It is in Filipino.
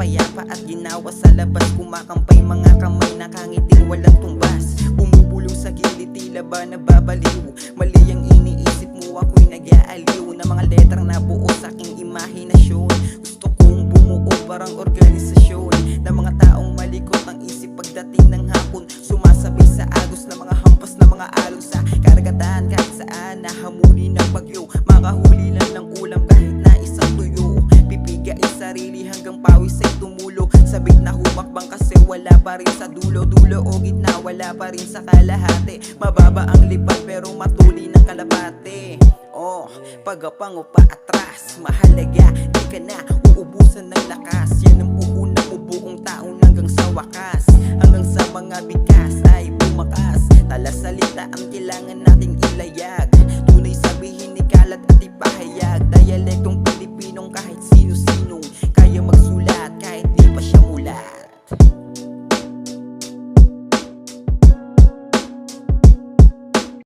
payapa at ginawa sa labas. Kumakampay mga kamay, nakangiting walang tumbas. Bumubulong sa gilid, tila ba nababaliw. Mali ang iniisip mo, ako'y nag-aaliw na mga letrang nabuo sa aking imahinasyon. Gusto kong bumuo parang organisasyon na mga taong malikot ang isip pagdating ng hapon. Sumasabay sa agos na mga hampas na mga alon sa karagatan. Kahit saan nahamuli ng bagyo, makahuli lang ng ulam kahit na isang tuyo. Pipigain sarili hanggang pawis ay tumulo. Sabik na humakbang kasi wala pa rin sa dulo. Dulo o gitna, wala pa rin sa kalahati. Mababa ang lipat pero matuli ng kalapate. Oh, pagapang o paatras, mahalaga, di ka na uubusan ng lakas. Yan ang puhunan mo buong taon hanggang sa wakas. Hanggang sa mga bigas